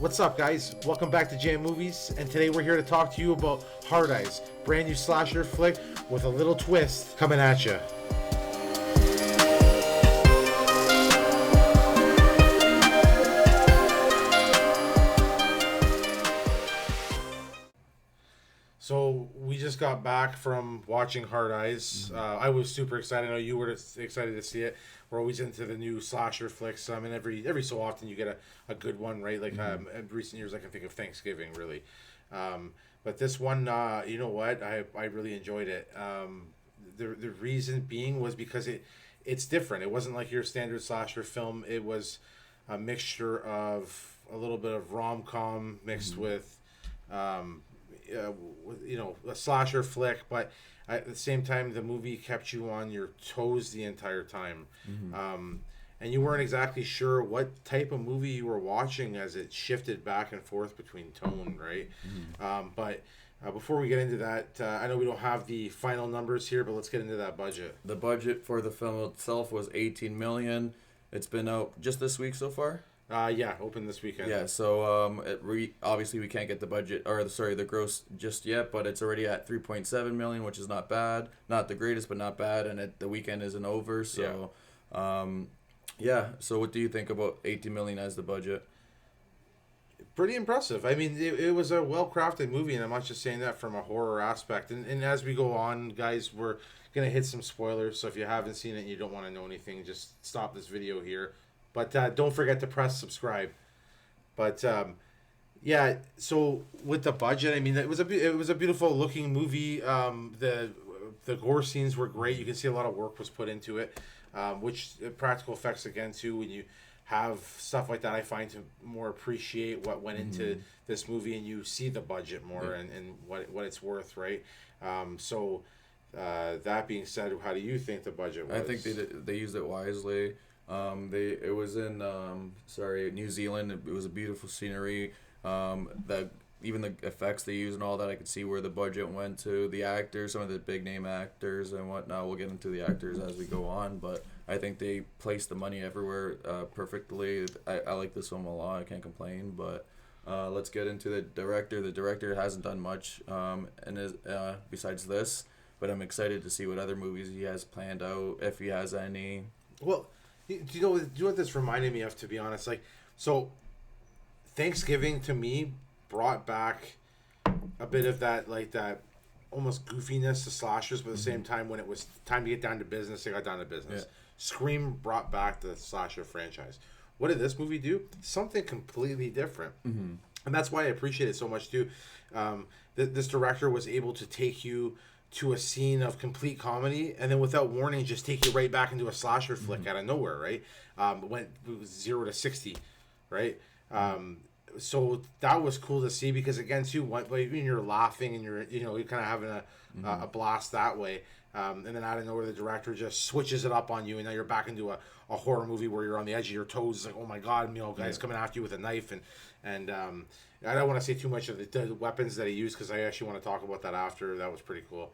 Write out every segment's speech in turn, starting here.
What's up, guys? Welcome back to Jam Movies, and today we're here to talk to you about Hard Eyes, brand new slasher flick with a little twist coming at you. So we just got back from watching Hard Eyes. I was super excited. I know you were excited to see it. We're always into the new slasher flicks. I mean, every so often you get a good one, right? Like in recent years, I can think of Thanksgiving, really. But this one, you know what? I really enjoyed it. The reason being was because it's different. It wasn't like your standard slasher film. It was a mixture of a little bit of rom-com mixed with a slasher flick, but at the same time the movie kept you on your toes the entire time. And you weren't exactly sure what type of movie you were watching as it shifted back and forth between tone, right? But before we get into that, I know we don't have the final numbers here, but let's get into that budget. The budget for the film itself was $18 million. It's been out just this week so far. Open this weekend. Yeah, so obviously we can't get the gross just yet, but it's already at $3.7 million, which is not bad. Not the greatest, but not bad, and the weekend isn't over, so so what do you think about $18 million as the budget? Pretty impressive. I mean, it was a well-crafted movie, and I'm not just saying that from a horror aspect. And as we go on, guys, we're going to hit some spoilers, so if you haven't seen it and you don't want to know anything, just stop this video here. But don't forget to press subscribe. But so with the budget, I mean, it was a beautiful looking movie. The gore scenes were great. You can see a lot of work was put into it, which practical effects again too. When you have stuff like that, I find to more appreciate what went into this movie, and you see the budget more and what it's worth, right? That being said, how do you think the budget was? I think they used it wisely. It was in New Zealand. It was a beautiful scenery. Even the effects they used and all that, I could see where the budget went to. The actors, some of the big name actors and whatnot. We'll get into the actors as we go on, but I think they placed the money everywhere perfectly. I like this film a lot. I can't complain. But let's get into the director. The director hasn't done much besides this, but I'm excited to see what other movies he has planned out, if he has any. Well, do you know what this reminded me of, to be honest? So Thanksgiving to me brought back a bit of that almost goofiness to slashers, but at the same time, when it was time to get down to business, they got down to business. Yeah. Scream brought back the slasher franchise. What did this movie do? Something completely different. And that's why I appreciate it so much too. This director was able to take you to a scene of complete comedy, and then without warning, just take you right back into a slasher flick out of nowhere, right? It was 0 to 60, right? So that was cool to see, because again, too, when you're laughing and you're kind of having a blast that way, and then out of nowhere, the director just switches it up on you, and now you're back into a horror movie where you're on the edge of your toes. It's like, oh my god, guys coming after you with a knife, and I don't want to say too much of the weapons that he used, because I actually want to talk about that after. That was pretty cool.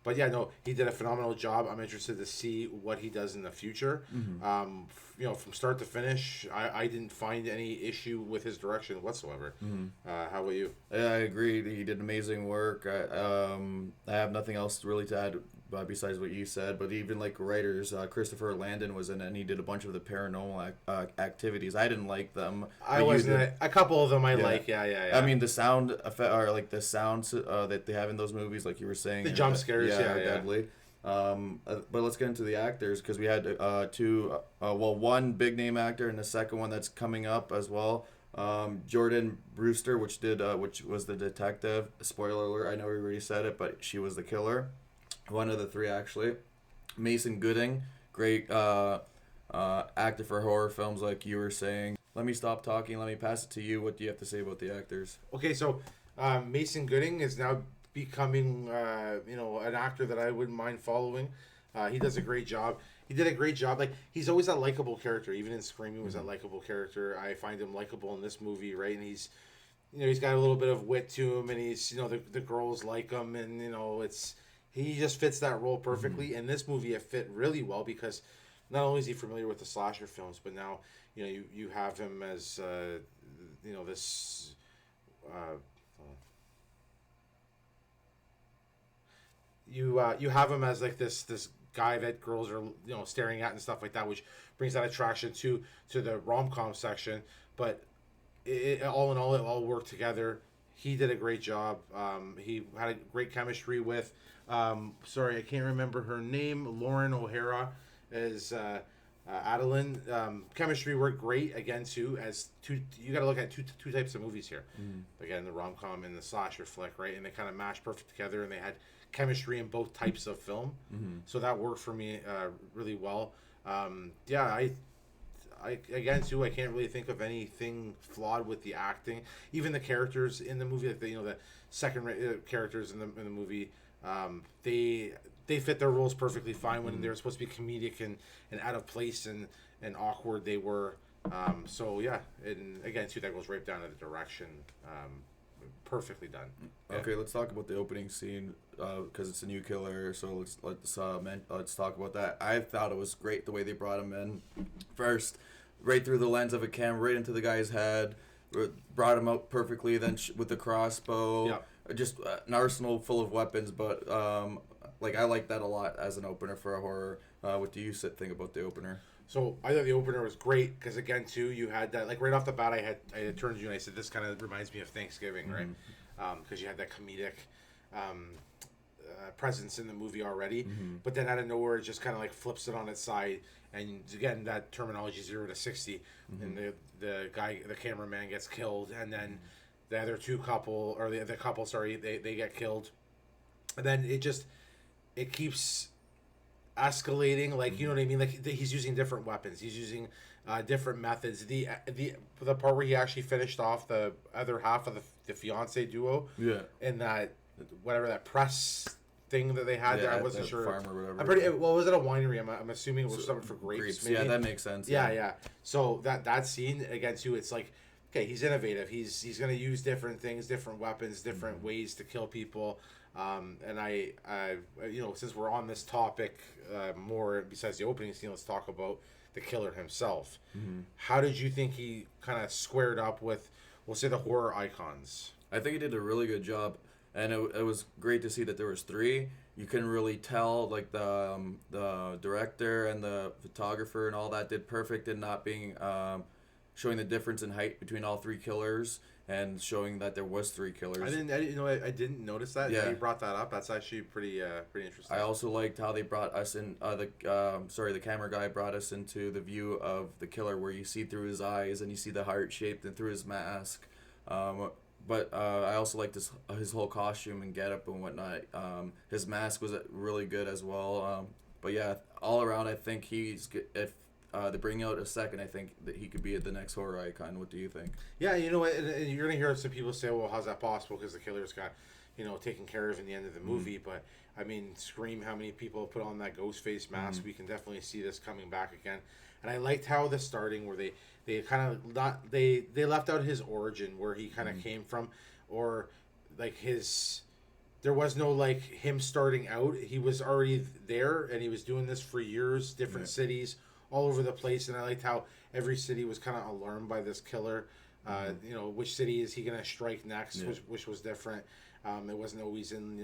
But yeah, no, he did a phenomenal job. I'm interested to see what he does in the future. From start to finish, I didn't find any issue with his direction whatsoever. How about you? Yeah, I agree. He did amazing work. I have nothing else really to add besides what you said, but even writers, Christopher Landon was in it, and he did a bunch of the paranormal activities. I didn't like them. I wasn't. A couple of them I like. Yeah. I mean, the sound effect, or the sounds that they have in those movies, like you were saying, the jump scares, are deadly. But let's get into the actors, because we had one big name actor, and the second one that's coming up as well. Jordan Brewster, which was the detective. Spoiler alert, I know we already said it, but she was the killer. One of the three, actually. Mason Gooding, great actor for horror films, like you were saying. Let me stop talking. Let me pass it to you. What do you have to say about the actors? Okay, so Mason Gooding is now becoming an actor that I wouldn't mind following. He does a great job. He did a great job. He's always that likable character. Even in Scream, he was that likable character. I find him likable in this movie, right? And he's got a little bit of wit to him, and he's the girls like him, and he just fits that role perfectly. In this movie, it fit really well, because not only is he familiar with the slasher films, but now you have him as this. Uh, you have him as like this guy that girls are staring at and stuff like that, which brings that attraction to the rom-com section. But all in all, it all worked together. He did a great job. He had a great chemistry with. Sorry, I can't remember her name. Lauren O'Hara is Adeline. Chemistry worked great again too. As two, you got to look at two types of movies here. Again, the rom com and the slasher flick, right? And they kind of mashed perfect together, and they had chemistry in both types of film. So that worked for me really well. Yeah, I again too, I can't really think of anything flawed with the acting. Even the characters in the movie, like the second characters in the movie, they fit their roles perfectly fine. When they're supposed to be comedic and out of place and awkward, they were. So yeah, and again too, that goes right down to the direction. Perfectly done. Yeah. Okay, let's talk about the opening scene because it's a new killer. So let's talk about that. I thought it was great the way they brought him in first, right through the lens of a camera, right into the guy's head, brought him out perfectly. Then with the crossbow, just an arsenal full of weapons. But I like that a lot as an opener for a horror. What do you think about the opener? So I thought the opener was great because again too, you had that right off the bat. I had turned to you and I said this kind of reminds me of Thanksgiving, right? Because you had that comedic presence in the movie already, but then out of nowhere it just kind of like flips it on its side, and again that terminology 0 to 60, and the cameraman gets killed, and then the other the couple they get killed, and then it keeps escalating, like you know what I mean, like he's using different weapons, he's using different methods. The part where he actually finished off the other half of the fiance duo, in that whatever that press thing that they had there, I wasn't sure. Farm or whatever. I'm pretty. Well, was it a winery? I'm assuming it was something for grapes. Maybe. Yeah, that makes sense. Yeah. So that scene again too, it's like, okay, he's innovative. He's gonna use different things, different weapons, different ways to kill people. And I since we're on this topic more besides the opening scene, let's talk about the killer himself. How did you think he kind of squared up with, we'll say, the horror icons? I think he did a really good job, and it was great to see that there was three. You couldn't really tell, like the director and the photographer and all that did perfect in not being showing the difference in height between all three killers, and showing that there was three killers. I didn't notice that. Yeah, you brought that up. That's actually pretty interesting. I also liked how they brought us in. The camera guy brought us into the view of the killer, where you see through his eyes and you see the heart shaped and through his mask. But I also liked his whole costume and getup and whatnot. His mask was really good as well. But yeah, all around, I think he's good. If they bring out a second, I think that he could be the next horror icon. What do you think? Yeah, you know what? And you're gonna hear some people say, "Well, how's that possible?" Because the killer's got, taken care of in the end of the movie. But I mean, Scream, how many people put on that ghost face mask? We can definitely see this coming back again. And I liked how the starting, where they kind of not they left out his origin, where he kind of came from, or like there was no like him starting out. He was already there, and he was doing this for years, different cities all over the place. And I liked how every city was kind of alarmed by this killer. Which city is he gonna strike next? Which was different. It wasn't always in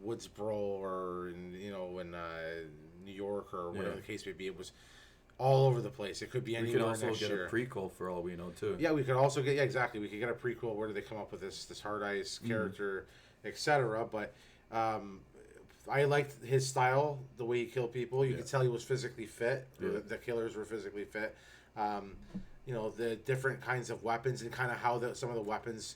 Woodsboro or in New York or whatever the case may be. It was all over the place. It could be anywhere next year. We could also get a prequel for all we know too. Yeah, we could also get exactly. We could get a prequel. Where do they come up with this Hard Eyes character, etc. But I liked his style, the way he killed people. You could tell he was physically fit. The killers were physically fit. The different kinds of weapons and kind of how some of the weapons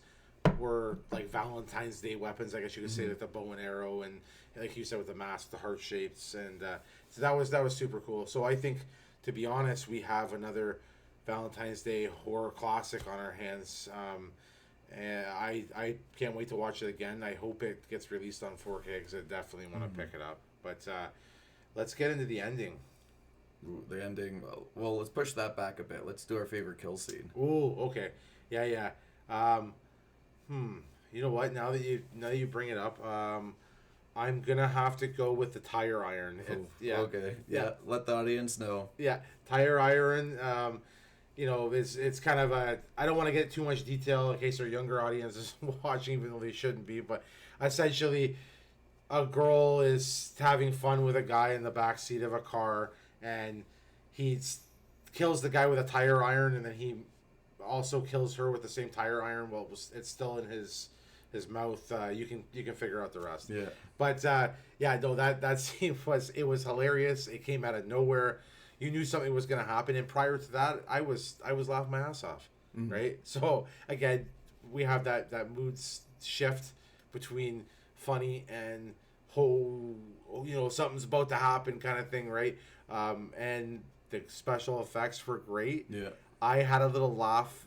were like Valentine's Day weapons, I guess you could say, like the bow and arrow, and like you said with the mask, the heart shapes, and so that was super cool. So I think, to be honest, we have another Valentine's Day horror classic on our hands. And I can't wait to watch it again. I hope it gets released on 4K because I definitely want to pick it up. But let's get into the ending. Ooh, the ending. Well, let's push that back a bit. Let's do our favorite kill scene. Ooh, okay. Yeah. You know what? Now that you bring it up, I'm gonna have to go with the tire iron. Okay. Yeah. Let the audience know. Yeah, tire iron. you know, it's kind of a. I don't want to get too much detail in case our younger audience is watching, even though they shouldn't be. But essentially, a girl is having fun with a guy in the back seat of a car, and he kills the guy with a tire iron, and then he also kills her with the same tire iron. Well, it's still in his mouth. You can figure out the rest. Yeah. But yeah, no, that scene was hilarious. It came out of nowhere. You knew something was going to happen, and prior to that, I was laughing my ass off. Mm-hmm. Right. So again, we have that mood shift between funny and something's about to happen kind of thing, right? And the special effects were great. Yeah. I had a little laugh,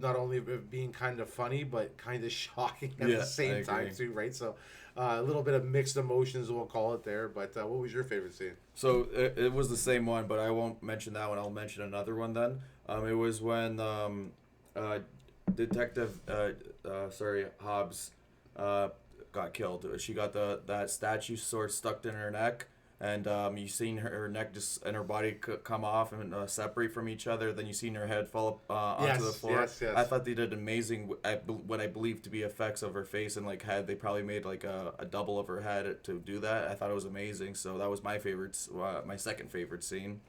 not only of it being kind of funny, but kind of shocking at the same time too, right? So a little bit of mixed emotions, we'll call it there. But what was your favorite scene? So it was the same one, but I won't mention that one. I'll mention another one then. It was when Detective Hobbs got killed. She got that statue sword stuck in her neck, and you seen her neck just and her body come off and separate from each other. Then you seen her head fall onto the floor. Yes. I thought they did amazing. What I believe to be effects of her face and like head. They probably made like a double of her head to do that. I thought it was amazing. So that was my favorite, my second favorite scene.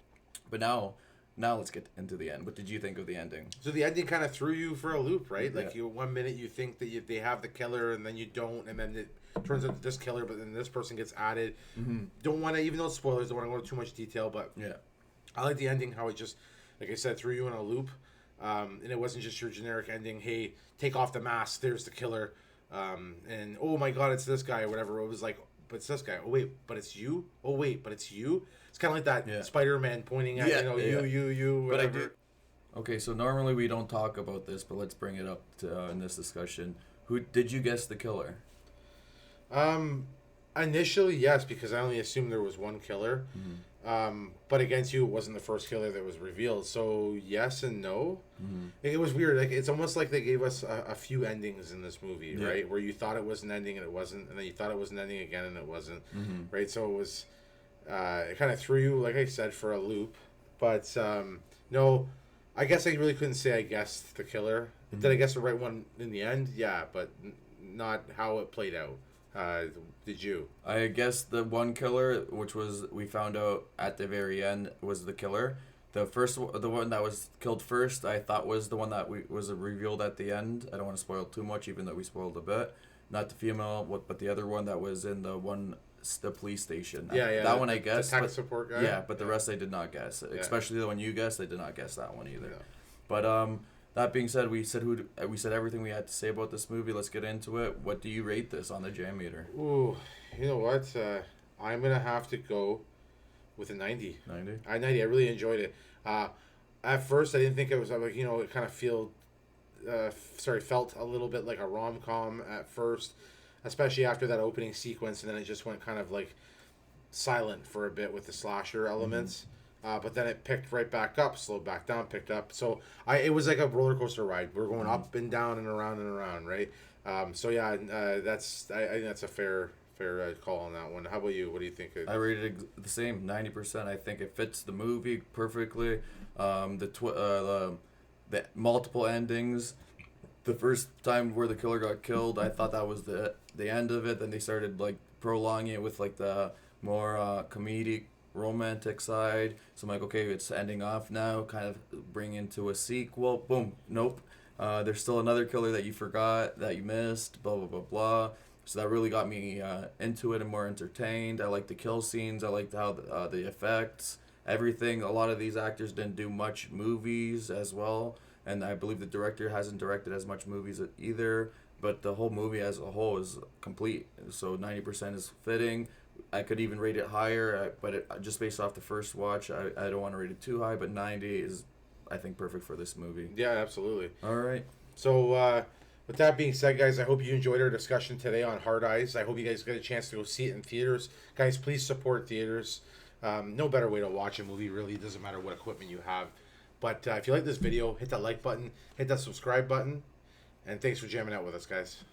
But now let's get into the end. What did you think of the ending? So the ending kind of threw you for a loop, right? Yeah. Like you, 1 minute you think that they have the killer, and then you don't, and then it turns out this killer, but then this person gets added. Mm-hmm. Don't want to, even though it's spoilers, don't want to go into too much detail, but Yeah. I like the ending, how it just, like I said, threw you in a loop, and it wasn't just your generic ending. Hey, take off the mask. There's the killer, and oh my God, it's this guy or whatever. It was like, but it's this guy. Oh wait, but it's you. Oh wait, but it's you. It's kind of like that Spider-Man pointing at you. Whatever. But I do. Okay, so normally we don't talk about this, but let's bring it up in this discussion. Who did you guess the killer? Initially, yes, because I only assumed there was one killer. Mm-hmm. But against you, it wasn't the first killer that was revealed. So yes and no. Mm-hmm. It was weird. Like, it's almost like they gave us a few endings in this movie, right? Where you thought it was an ending and it wasn't, and then you thought it was an ending again and it wasn't, right? So it was, it kind of threw you, like I said, for a loop. But no, I guess I really couldn't say I guessed the killer. Mm-hmm. Did I guess the right one in the end? Yeah, but not how it played out. Did you? I guess the one killer, which was we found out at the very end, was the killer. The one that was killed first, I thought was the one that was revealed at the end. I don't want to spoil too much, even though we spoiled a bit. Not the female, but the other one that was in the police station. Yeah. That one I guessed. The tech support guy. Yeah, but the rest I did not guess. Yeah. Especially the one you guessed, I did not guess that one either. Yeah. But that being said, we said everything we had to say about this movie. Let's get into it. What do you rate this on the Jammeter? Ooh, you know what? I'm gonna have to go with a 90. 90? 90. I really enjoyed it. At first, I didn't think it was like, it kind of felt a little bit like a rom-com at first, especially after that opening sequence, and then it just went kind of like silent for a bit with the slasher elements. But then it picked right back up, slowed back down, picked up. So it was like a roller coaster ride. We're going up and down and around, right? So yeah, I think that's a fair call on that one. How about you? What do you think? I rated it the same, 90%. I think it fits the movie perfectly. The multiple endings. The first time where the killer got killed, I thought that was the end of it. Then they started like prolonging it with like the more comedic, romantic side. So I'm like, okay, it's ending off now, kind of bring into a sequel. Boom, nope. There's still another killer that you forgot, that you missed, blah blah blah blah. So that really got me into it and more entertained. I liked the kill scenes. I liked how the effects, everything. A lot of these actors didn't do much movies as well, and I believe the director hasn't directed as much movies either. But the whole movie as a whole is complete. So 90% is fitting. I could even rate it higher, but just based off the first watch, I don't want to rate it too high, but 90 is, I think, perfect for this movie. Yeah, absolutely. All right. So, with that being said, guys, I hope you enjoyed our discussion today on Hard Eyes. I hope you guys get a chance to go see it in theaters. Guys, please support theaters. No better way to watch a movie, really. It doesn't matter what equipment you have. But if you like this video, hit that like button, hit that subscribe button, and thanks for jamming out with us, guys.